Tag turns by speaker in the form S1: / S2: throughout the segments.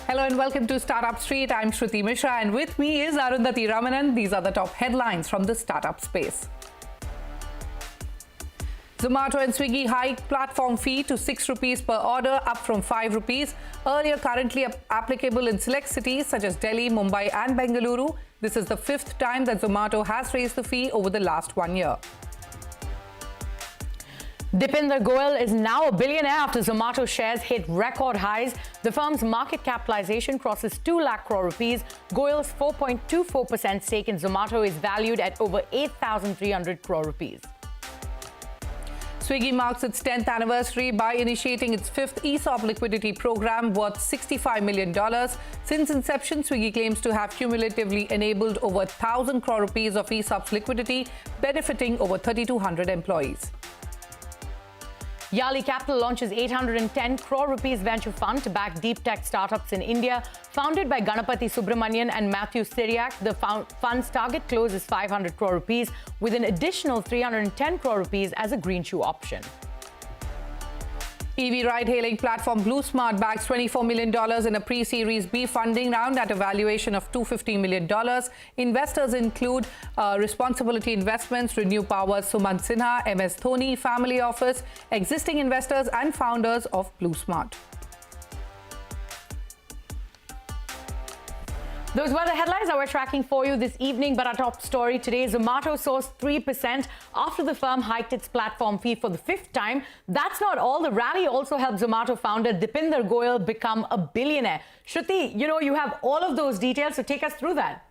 S1: Hello and welcome to Startup Street. I'm Shruti Mishra and with me is Arundhati Ramanan. These are the top headlines from the startup space. Zomato and Swiggy hike platform fee to 6 rupees per order, up from 5 rupees. Earlier, currently applicable in select cities such as Delhi, Mumbai and Bengaluru. This is the 5th time that Zomato has raised the fee over the last 1 year.
S2: Dipinder Goyal is now a billionaire after Zomato shares hit record highs. The firm's market capitalization crosses 2 lakh crore rupees. Goyal's 4.24% stake in Zomato is valued at over 8,300 crore rupees.
S1: Swiggy marks its 10th anniversary by initiating its 5th ESOP liquidity program worth $65 million. Since inception, Swiggy claims to have cumulatively enabled over 1,000 crore rupees of ESOP's liquidity, benefiting over 3,200 employees.
S2: Yali Capital launches 810 crore rupees venture fund to back deep tech startups in India. Founded by Ganapathy Subramanian and Matthew Syriac, the fund's target close is 500 crore rupees, with an additional 310 crore rupees as a green shoe option. EV ride-hailing platform BlueSmart bags $24 million in a pre-Series B funding round at a valuation of $250 million. Investors include Responsibility Investments, Renew Power's Sumant Sinha, MS Dhoni, Family Office, existing investors and founders of BlueSmart. Those were the headlines that we're tracking for you this evening, but our top story today, Zomato soars 3% after the firm hiked its platform fee for the 5th time. That's not all. The rally also helped Zomato founder Dipinder Goyal become a billionaire. Shruti, you have all of those details, so take us through that.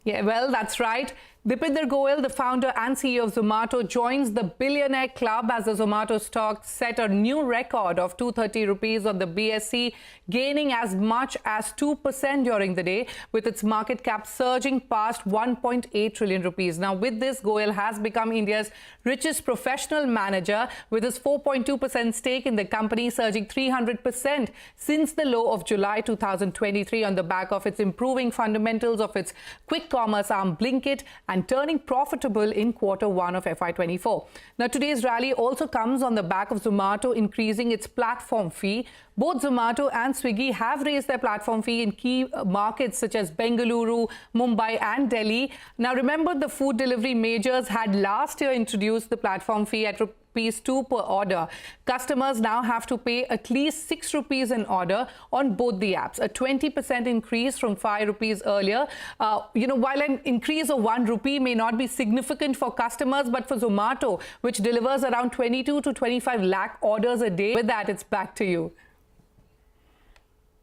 S1: Yeah, well, that's right. Dipinder Goyal, the founder and CEO of Zomato, joins the billionaire club as the Zomato stock set a new record of 230 rupees on the BSE, gaining as much as 2% during the day, with its market cap surging past 1.8 trillion rupees. Now, with this, Goyal has become India's richest professional manager, with his 4.2% stake in the company surging 300% since the low of July 2023 on the back of its improving fundamentals of its quick commerce arm Blinkit and turning profitable in Q1 of FY24. Now, today's rally also comes on the back of Zomato increasing its platform fee. Both Zomato and Swiggy have raised their platform fee in key markets such as Bengaluru, Mumbai and Delhi. Now, remember, the food delivery majors had last year introduced the platform fee at ₹2 per order. Customers now have to pay at least 6 rupees an order on both the apps, a 20% increase from 5 rupees earlier. While an increase of 1 rupee may not be significant for customers, but for Zomato, which delivers around 22 to 25 lakh orders a day, with that, it's back to you.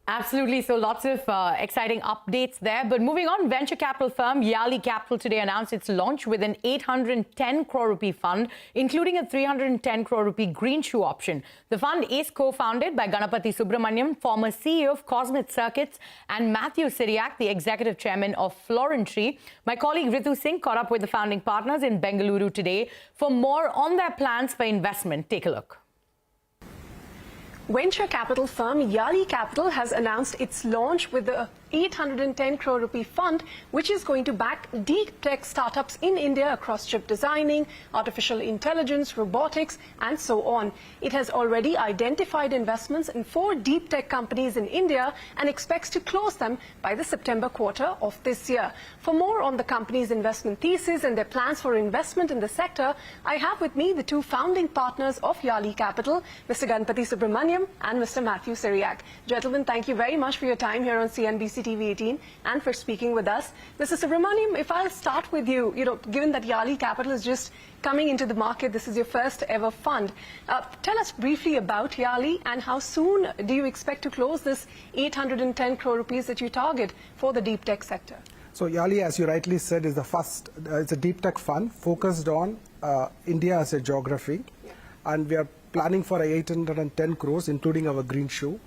S2: Absolutely. So lots of exciting updates there. But moving on, venture capital firm Yali Capital today announced its launch with an 810 crore rupee fund, including a 310 crore rupee green shoe option. The fund is co-founded by Ganapathy Subramanian, former CEO of Cosmic Circuits, and Matthew Syriac, the executive chairman of Florentry. My colleague Ritu Singh caught up with the founding partners in Bengaluru today for more on their plans for investment. Take a look.
S3: Venture capital firm Yali Capital has announced its launch with the 810 crore rupee fund, which is going to back deep tech startups in India across chip designing, artificial intelligence, robotics, and so on. It has already identified investments in 4 deep tech companies in India and expects to close them by the September quarter of this year. For more on the company's investment thesis and their plans for investment in the sector, I have with me the 2 founding partners of Yali Capital, Mr. Ganapathy Subramanian and Mr. Matthew Syriac. Gentlemen, thank you very much for your time here on CNBC-TV18 and for speaking with us. Mr. Subramanian, if I'll start with you, given that Yali Capital is just coming into the market, this is your first ever fund. Tell us briefly about Yali and how soon do you expect to close this 810 crore rupees that you target for the deep tech sector?
S4: So Yali, as you rightly said, is the first, it's a deep tech fund focused on India as a geography. And we are planning for 810 crores, including our green shoe.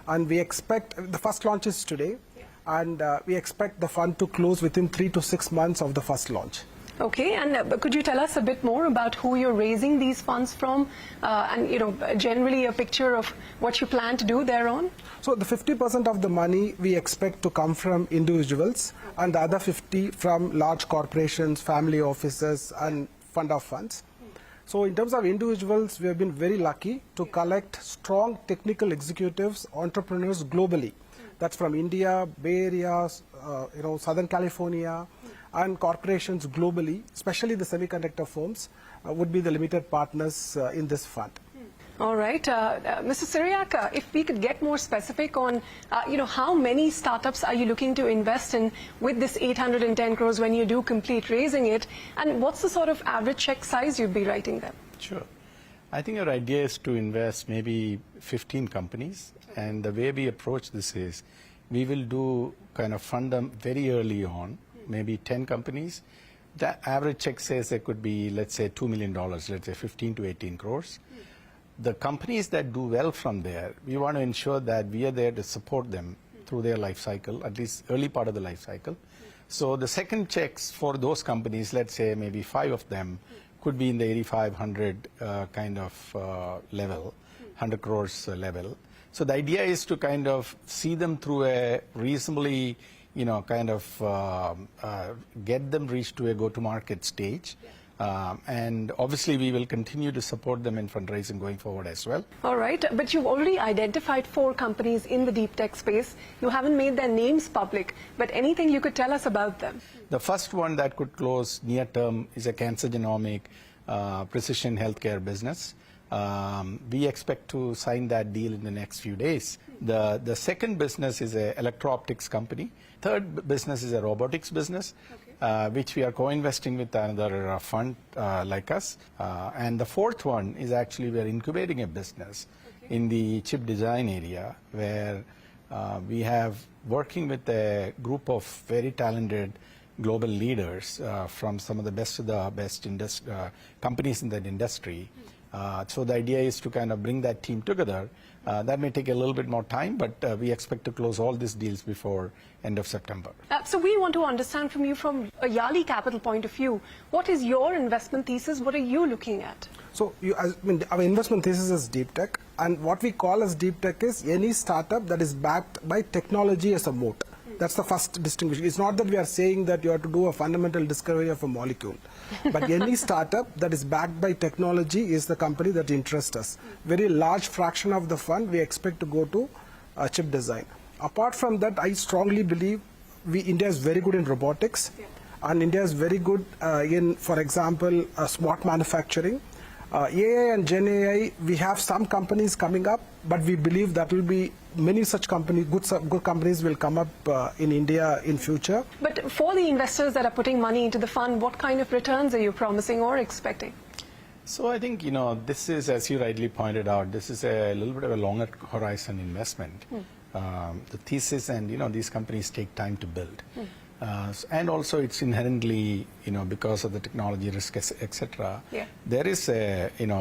S4: And we expect, the first launch is today, and we expect the fund to close within 3 to 6 months of the first launch.
S3: Okay, and could you tell us a bit more about who you're raising these funds from, and generally a picture of what you plan to do thereon?
S4: So the 50% of the money we expect to come from individuals, and the other 50 from large corporations, family offices, and fund of funds. So in terms of individuals, we have been very lucky to collect strong technical executives, entrepreneurs globally. That's from India, Bay Area, Southern California, and corporations globally, especially the semiconductor firms, would be the limited partners in this fund.
S3: All right, Mr. Syriac, if we could get more specific on, how many startups are you looking to invest in with this 810 crores when you do complete raising it, and what's the sort of average check size you'd be writing them?
S5: Sure. I think our idea is to invest maybe 15 companies, and the way we approach this is we will do kind of fund them very early on, maybe 10 companies. The average check says there could be, let's say, $2 million, let's say 15 to 18 crores. The companies that do well from there, we want to ensure that we are there to support them through their life cycle, at least early part of the life cycle. So the second checks for those companies, let's say maybe 5 of them, could be in the 8500 kind of level, 100 crores level. So the idea is to kind of see them through a reasonably, kind of get them reached to a go-to-market stage. And obviously, we will continue to support them in fundraising going forward as well.
S3: All right, but you've already identified 4 companies in the deep tech space. You haven't made their names public, but anything you could tell us about them?
S5: The first one that could close near term is a cancer genomic precision healthcare business. We expect to sign that deal in the next few days. The second business is an electro-optics company. Third business is a robotics business, which we are co-investing with another fund like us. And the fourth one is actually we are incubating a business in the chip design area, where we have working with a group of very talented global leaders from some of the best companies in that industry. So the idea is to kind of bring that team together. That may take a little bit more time, but we expect to close all these deals before end of September.
S3: So we want to understand from you, from a Yali Capital point of view, what is your investment thesis? What are you looking at?
S4: So our investment thesis is deep tech, and what we call as deep tech is any startup that is backed by technology as a moat. That's the first distinction. It's not that we are saying that you have to do a fundamental discovery of a molecule, but any startup that is backed by technology is the company that interests us. Very large fraction of the fund we expect to go to chip design. Apart from that, I strongly believe India is very good in robotics, and India is very good in, for example, smart manufacturing. AI and Gen AI, we have some companies coming up, but we believe that will be many such companies, good companies will come up in India in future.
S3: But for the investors that are putting money into the fund, what kind of returns are you promising or expecting?
S5: So I think, this is, as you rightly pointed out, this is a little bit of a longer horizon investment. The thesis and, these companies take time to build. And also it's inherently, because of the technology risk, etc. There is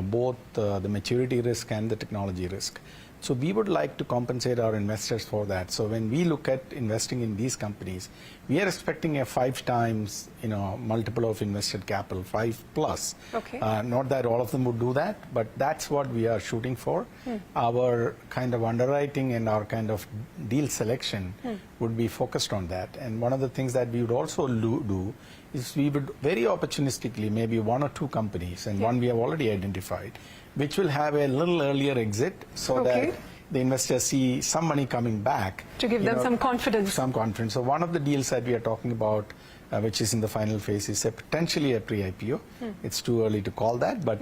S5: both the maturity risk and the technology risk. So we would like to compensate our investors for that. So when we look at investing in these companies, we are expecting a 5 times, multiple of invested capital, 5 plus.
S3: Okay.
S5: Not that all of them would do that, but that's what we are shooting for. Our kind of underwriting and our kind of deal selection would be focused on that. And one of the things that we would also do is we would very opportunistically, maybe 1 or 2 companies, and one we have already identified, which will have a little earlier exit so that the investors see some money coming back.
S3: To give them some confidence.
S5: Some confidence. So one of the deals that we are talking about, which is in the final phase, is potentially a pre-IPO. It's too early to call that, but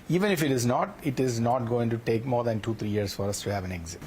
S5: even if it is not going to take more than 2-3 years for us to have an exit.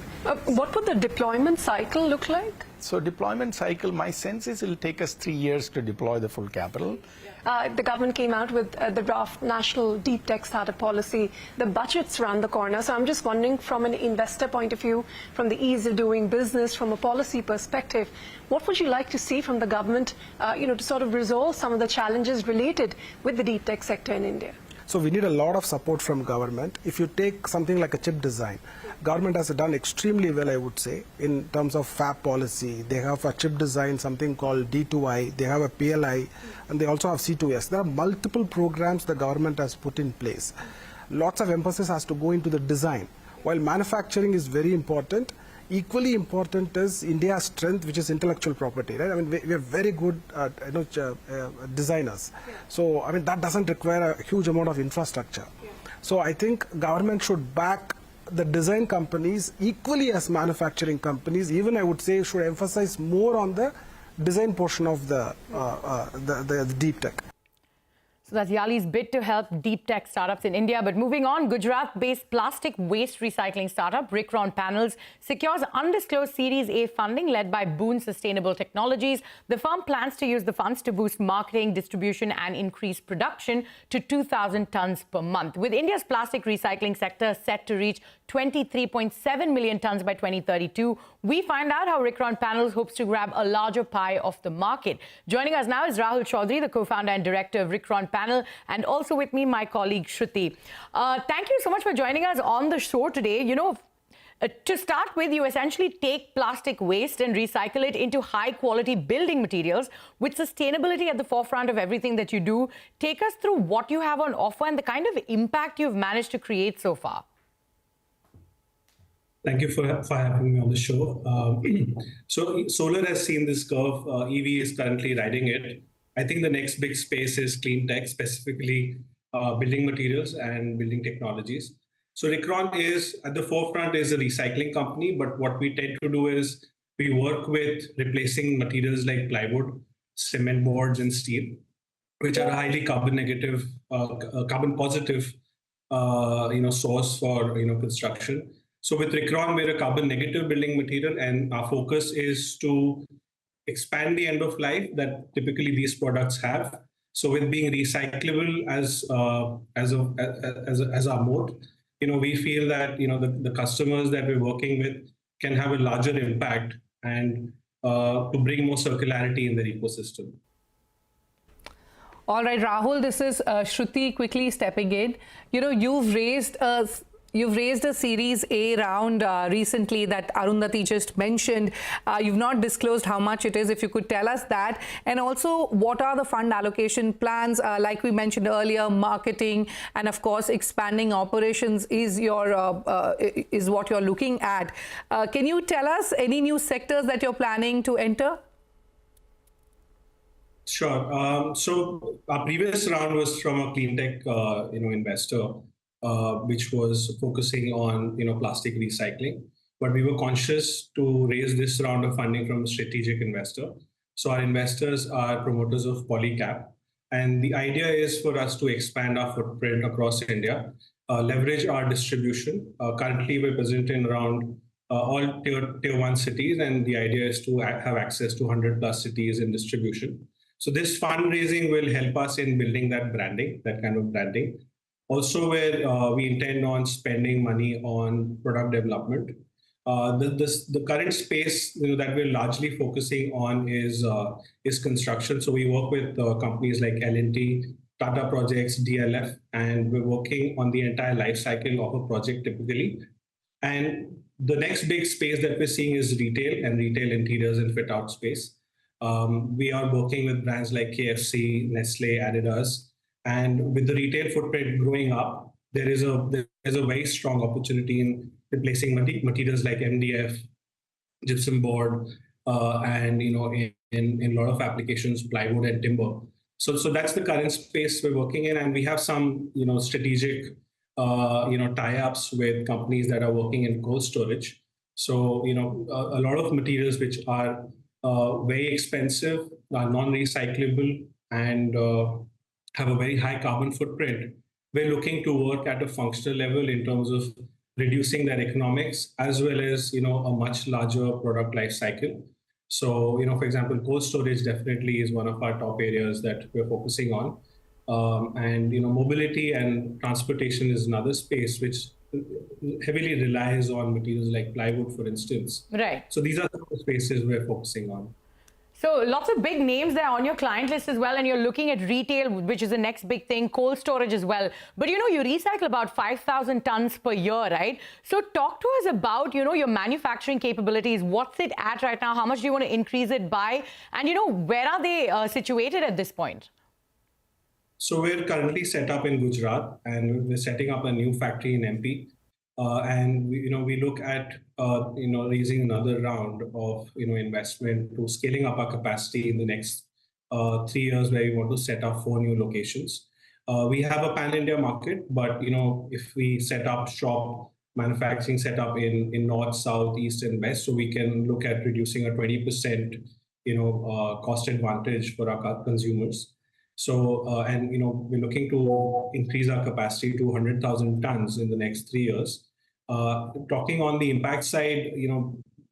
S3: What would the deployment cycle look like?
S5: So deployment cycle, my sense is it will take us 3 years to deploy the full capital.
S3: The government came out with the draft national deep tech startup policy. The budget's around the corner. So I'm just wondering, from an investor point of view, from the ease of doing business, from a policy perspective, what would you like to see from the government, to sort of resolve some of the challenges related with the deep tech sector in India?
S4: So we need a lot of support from government. If you take something like a chip design, government has done extremely well, I would say, in terms of fab policy. They have a chip design, something called D2I, they have a PLI, and they also have C2S. There are multiple programs the government has put in place. Lots of emphasis has to go into the design. While manufacturing is very important, equally important is India's strength, which is intellectual property, right? I mean, we are very good designers. So, I mean, that doesn't require a huge amount of infrastructure. So I think government should back the design companies, equally as manufacturing companies, even I would say should emphasize more on the design portion of the deep tech.
S2: So that's Yali's bid to help deep tech startups in India. But moving on, Gujarat-based plastic waste recycling startup Ricron Panels secures undisclosed Series A funding led by Boon Sustainable Technologies. The firm plans to use the funds to boost marketing, distribution and increase production to 2,000 tons per month. With India's plastic recycling sector set to reach 23.7 million tons by 2032, we find out how Ricron Panels hopes to grab a larger pie of the market. Joining us now is Rahul Chaudhary, the co-founder and director of Ricron Panel, and also with me, my colleague Shruti. Thank you so much for joining us on the show today. You know, to start with, you essentially take plastic waste and recycle it into high-quality building materials with sustainability at the forefront of everything that you do. Take us through what you have on offer and the kind of impact you've managed to create so far.
S6: Thank you for having me on the show. So solar has seen this curve. EV is currently riding it. I think the next big space is clean tech, specifically building materials and building technologies. So Ricron is at the forefront is a recycling company, but what we tend to do is we work with replacing materials like plywood, cement boards, and steel, which are a highly carbon negative, carbon positive, source for construction. So with Ricron, we're a carbon negative building material, and our focus is to expand the end of life that typically these products have. So with being recyclable as our mode, we feel that the customers that we're working with can have a larger impact and to bring more circularity in their ecosystem.
S1: All right, Rahul, this is Shruti quickly stepping in. You've raised a Series A round recently that Arundhati just mentioned. You've not disclosed how much it is, if you could tell us that. And also, what are the fund allocation plans? Like we mentioned earlier, marketing and, of course, expanding operations is what you're looking at. Can you tell us any new sectors that you're planning to enter?
S6: Sure. So our previous round was from a clean tech investor, which was focusing on plastic recycling, but we were conscious to raise this round of funding from a strategic investor. So our investors are promoters of Polycap, and the idea is for us to expand our footprint across India, leverage our distribution. Currently, we're present in around all tier 1 cities, and the idea is to have access to 100+ cities in distribution. So this fundraising will help us in building that branding, that kind of branding. Also, where we intend on spending money on product development. The current space that we're largely focusing on is construction. So we work with companies like L&T, Tata Projects, DLF, and we're working on the entire life cycle of a project typically. And the next big space that we're seeing is retail and retail interiors and fit out space. We are working with brands like KFC, Nestle, Adidas. And with the retail footprint growing up, there's a very strong opportunity in replacing materials like MDF, gypsum board, and in a lot of applications, plywood and timber. So that's the current space we're working in, and we have some strategic tie-ups with companies that are working in cold storage. So a lot of materials which are very expensive, are non-recyclable, and have a very high carbon footprint. We're looking to work at a functional level in terms of reducing their economics, as well as a much larger product life cycle. So for example, cold storage definitely is one of our top areas that we're focusing on. And mobility and transportation is another space which heavily relies on materials like plywood, for instance.
S2: Right.
S6: So these are the spaces we're focusing on.
S2: So lots of big names there on your client list as well, and you're looking at retail, which is the next big thing, cold storage as well. But you recycle about 5,000 tons per year, right? So talk to us about your manufacturing capabilities. What's it at right now? How much do you want to increase it by? And where are they situated at this point?
S6: So we're currently set up in Gujarat, and we're setting up a new factory in MP. And we look at raising another round of investment to scaling up our capacity in the next 3 years, where we want to set up 4 new locations. We have a pan-India market, but if we set up shop manufacturing setup in north, south, east, and west, so we can look at reducing a 20% cost advantage for our consumers. So and we're looking to increase our capacity to 100,000 tons in the next 3 years. Talking on the impact side,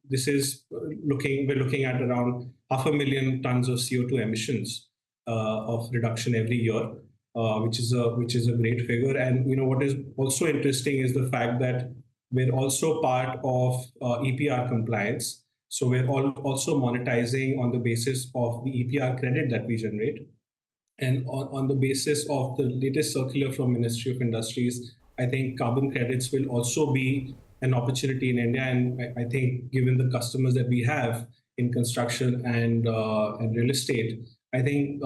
S6: this is we're looking at around 500,000 tons of CO2 emissions of reduction every year, which is a great figure. And what is also interesting is the fact that we're also part of EPR compliance. So we're also monetizing on the basis of the EPR credit that we generate. And on the basis of the latest circular from Ministry of Industries, I think carbon credits will also be an opportunity in India. And I think given the customers that we have in construction and real estate, I think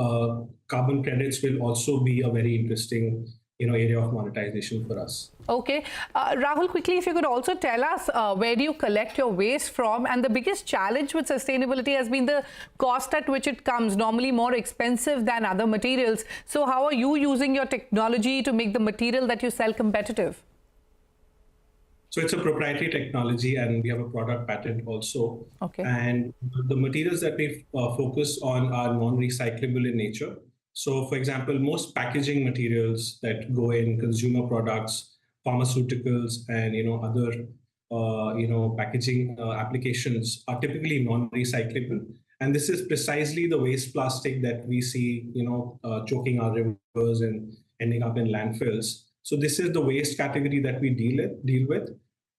S6: carbon credits will also be a very interesting area of monetization for us.
S1: Okay. Rahul, quickly, if you could also tell us where do you collect your waste from? And the biggest challenge with sustainability has been the cost at which it comes, normally more expensive than other materials. So how are you using your technology to make the material that you sell competitive?
S6: So it's a proprietary technology, and we have a product patent also.
S1: Okay.
S6: And the materials that we focus on are non-recyclable in nature. So, for example, most packaging materials that go in consumer products, pharmaceuticals, and other packaging applications are typically non-recyclable. And this is precisely the waste plastic that we see, choking our rivers and ending up in landfills. So this is the waste category that we deal with,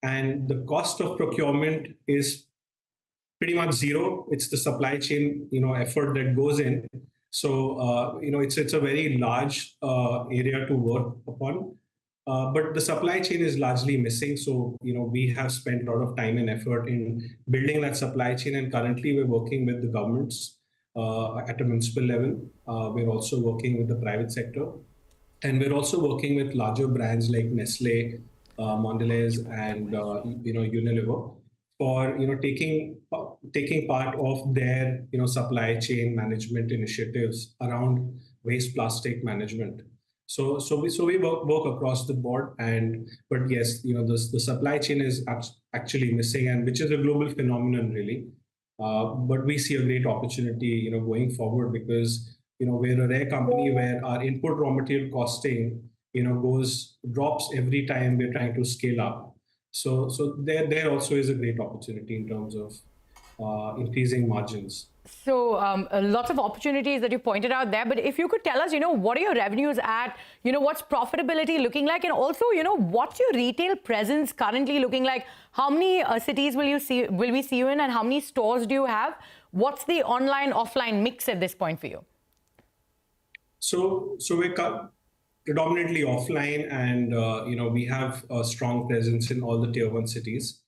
S6: and the cost of procurement is pretty much zero. It's the supply chain effort that goes in. So it's a very large area to work upon, but the supply chain is largely missing. So we have spent a lot of time and effort in building that supply chain, and currently we're working with the governments at a municipal level. We're also working with the private sector. And we're also working with larger brands like Nestle, Mondelez, and Unilever for taking part of their supply chain management initiatives around waste plastic management. So we work across the board, but yes, the supply chain is actually missing, and which is a global phenomenon really. But we see a great opportunity going forward, because we're a rare company where our input raw material costing, drops every time we're trying to scale up. So there also is a great opportunity in terms of increasing margins.
S2: So lots of opportunities that you pointed out there. But if you could tell us, what are your revenues at? What's profitability looking like? And also, what's your retail presence currently looking like? How many cities will we see you in, and how many stores do you have? What's the online offline mix at this point for you?
S6: So we're predominantly offline, and we have a strong presence in all the tier 1 cities.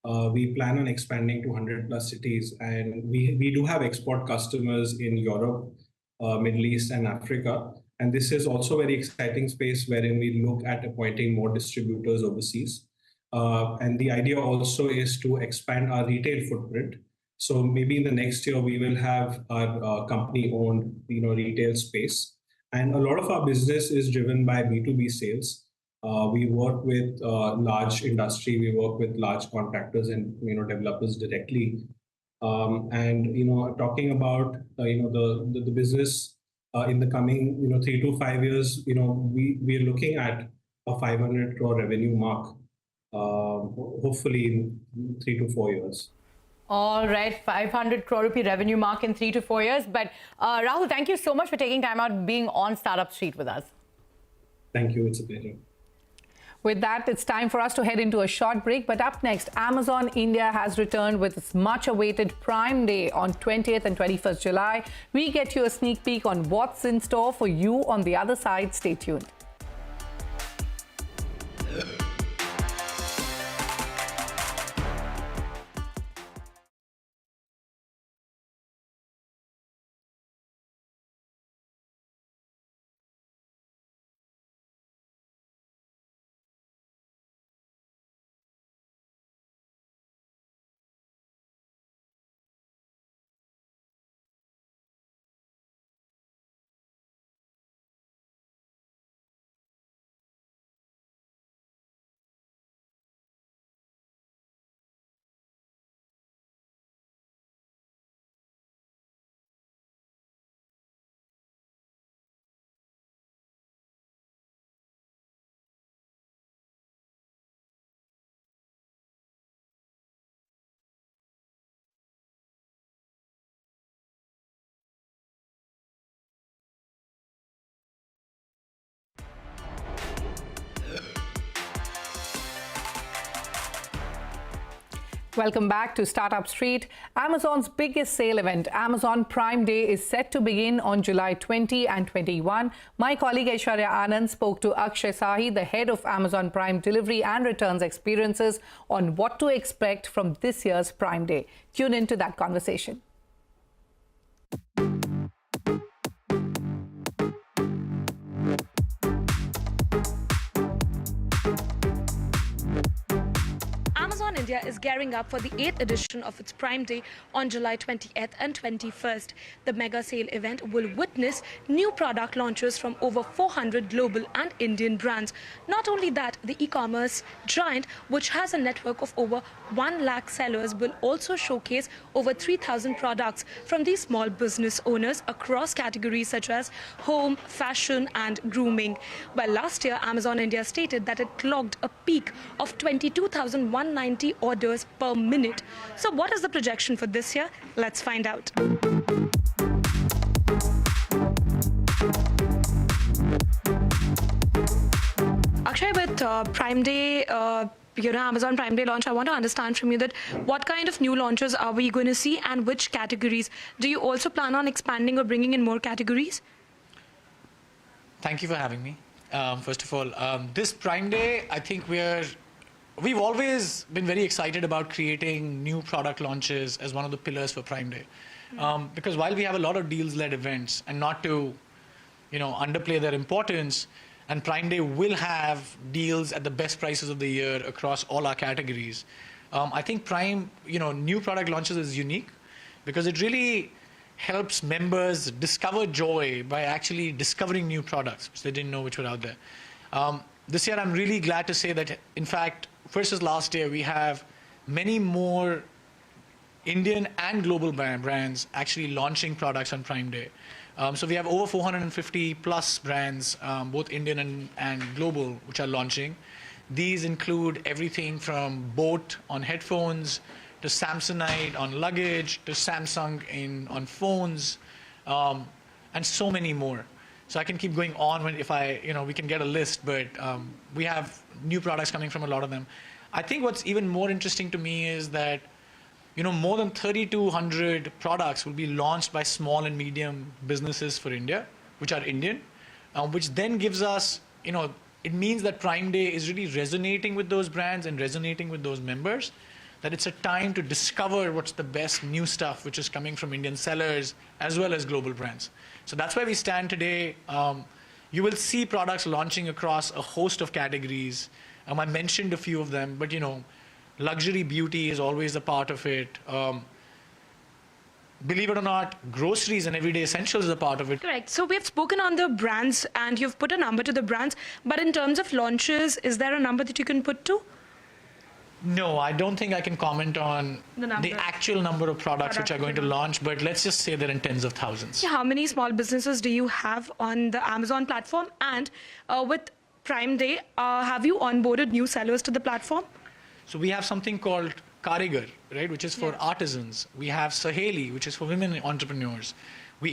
S6: We plan on expanding to 100+ cities, and we do have export customers in Europe, Middle East, and Africa. And this is also a very exciting space wherein we look at appointing more distributors overseas. And the idea also is to expand our retail footprint. So maybe in the next year, we will have our company-owned retail space. And a lot of our business is driven by B2B sales. We work with large industry, we work with large contractors and developers directly. And talking about the business in the coming 3 to 5 years, we are looking at a 500 crore revenue mark, hopefully in 3 to 4 years.
S2: All right, 500 crore rupee revenue mark in 3 to 4 years. But Rahul, thank you so much for taking time out being on Startup Street with us.
S6: Thank you. It's a pleasure.
S1: With that, it's time for us to head into a short break. But up next, Amazon India has returned with its much-awaited Prime Day on 20th and 21st July. We get you a sneak peek on what's in store for you on the other side. Stay tuned. Welcome back to Startup Street. Amazon's biggest sale event, Amazon Prime Day, is set to begin on July 20 and 21. My colleague Aishwarya Anand spoke to Akshay Sahi, the head of Amazon Prime Delivery and Returns Experiences, on what to expect from this year's Prime Day. Tune into that conversation.
S7: Amazon India is gearing up for the 8th edition of its Prime Day on July 20th and 21st. The mega sale event will witness new product launches from over 400 global and Indian brands. Not only that, the e-commerce giant, which has a network of over 1 lakh sellers, will also showcase over 3,000 products from these small business owners across categories such as home, fashion and grooming. Well, last year, Amazon India stated that it clocked a peak of 22,190 orders per minute. So what is the projection for this year? Let's find out. Akshay, with Prime Day, Amazon Prime Day launch, I want to understand from you that what kind of new launches are we going to see and which categories? Do you also plan on expanding or bringing in more categories?
S8: Thank you for having me. First of all, this Prime Day, I think we've always been very excited about creating new product launches as one of the pillars for Prime Day. Because while we have a lot of deals-led events, and not to underplay their importance, and Prime Day will have deals at the best prices of the year across all our categories, I think Prime, new product launches is unique because it really helps members discover joy by actually discovering new products which they didn't know which were out there. This year, I'm really glad to say that, in fact, versus last year, we have many more Indian and global brands actually launching products on Prime Day. So we have over 450 plus brands, both Indian and global, which are launching. These include everything from Boat on headphones, to Samsonite on luggage, to Samsung on phones, and so many more. So I can keep going on if we can get a list, but we have new products coming from a lot of them. I think what's even more interesting to me is that, more than 3,200 products will be launched by small and medium businesses for India, which are Indian, which then gives us, it means that Prime Day is really resonating with those brands and resonating with those members, that it's a time to discover what's the best new stuff which is coming from Indian sellers as well as global brands. So that's where we stand today. You will see products launching across a host of categories. I mentioned a few of them, but luxury beauty is always a part of it. Believe it or not, groceries and everyday essentials is a part of it.
S7: Correct. So we've spoken on the brands and you've put a number to the brands, but in terms of launches, is there a number that you can put to?
S8: No, I don't think I can comment on the actual number of products which are going to launch, but let's just say they're in tens of thousands.
S7: How many small businesses do you have on the Amazon platform? And with Prime Day, have you onboarded new sellers to the platform?
S8: So we have something called Karigar, right, which is for artisans. We have Saheli, which is for women entrepreneurs. We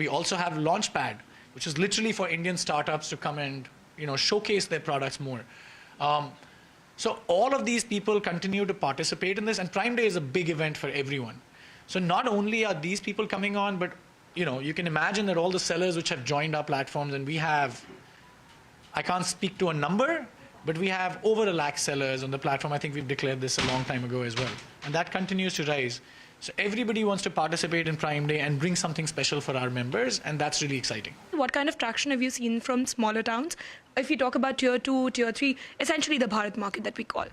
S8: also have Launchpad, which is literally for Indian startups to come and showcase their products more. So all of these people continue to participate in this, and Prime Day is a big event for everyone. So not only are these people coming on, but you can imagine that all the sellers which have joined our platforms, and we have, I can't speak to a number, but we have over 1 lakh sellers on the platform. I think we've declared this a long time ago as well. And that continues to rise. So everybody wants to participate in Prime Day and bring something special for our members, and that's really exciting.
S7: What kind of traction have you seen from smaller towns? If you talk about tier 2, tier 3, essentially the Bharat market that we call.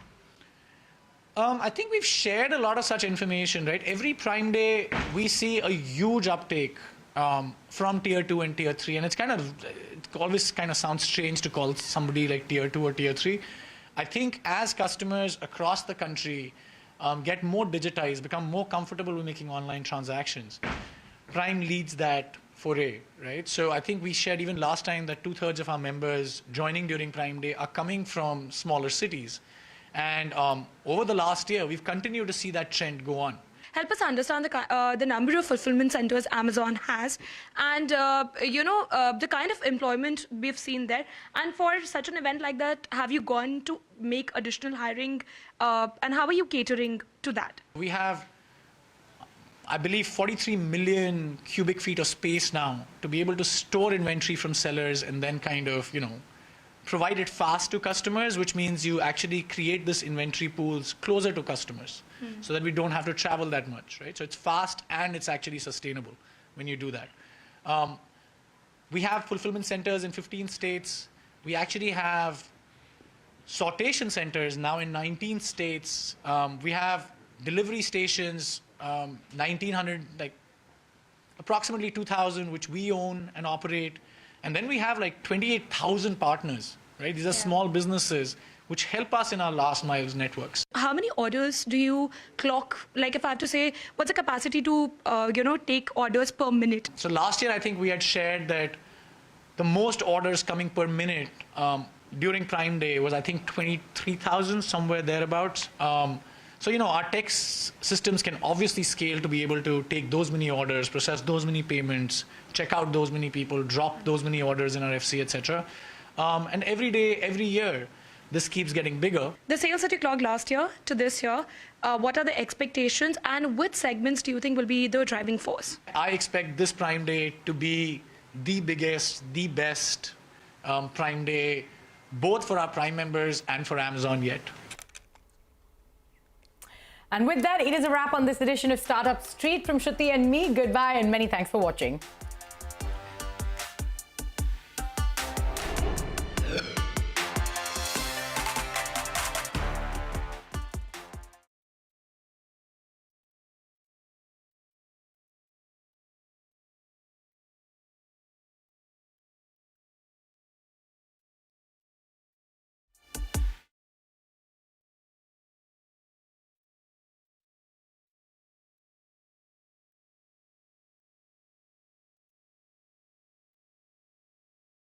S8: I think we've shared a lot of such information, right? Every Prime Day, we see a huge uptake from tier 2 and tier 3. And it always kind of sounds strange to call somebody like tier 2 or tier 3. I think as customers across the country get more digitized, become more comfortable with making online transactions, Prime leads that foray, right? So I think we shared even last time that 2/3 of our members joining during Prime Day are coming from smaller cities. And over the last year, we've continued to see that trend go on.
S7: help us understand the number of fulfillment centers Amazon has, and the kind of employment we've seen there. And for such an event like that, have you gone to make additional hiring, and how are you catering to that?
S8: We have, I believe, 43 million cubic feet of space now to be able to store inventory from sellers and then kind of, provide it fast to customers, which means you actually create this inventory pools closer to customers so that we don't have to travel that much, right? So it's fast and it's actually sustainable when you do that. We have fulfillment centers in 15 states. We actually have sortation centers now in 19 states. We have delivery stations, 1,900, like approximately 2,000, which we own and operate. And then we have like 28,000 partners, right? These are small businesses which help us in our last miles networks.
S7: How many orders do you clock? Like if I have to say, what's the capacity to, take orders per minute?
S8: So last year, I think we had shared that the most orders coming per minute during Prime Day was, I think, 23,000, somewhere thereabouts. So, our tech systems can obviously scale to be able to take those many orders, process those many payments, check out those many people, drop those many orders in our FC, etc. And every day, every year, this keeps getting bigger.
S7: The sales that you clocked last year to this year, what are the expectations, and which segments do you think will be the driving force?
S8: I expect this Prime Day to be the biggest, the best Prime Day, both for our Prime members and for Amazon yet.
S2: And with that, it is a wrap on this edition of Startup Street. From Shruti and me, goodbye and many thanks for watching.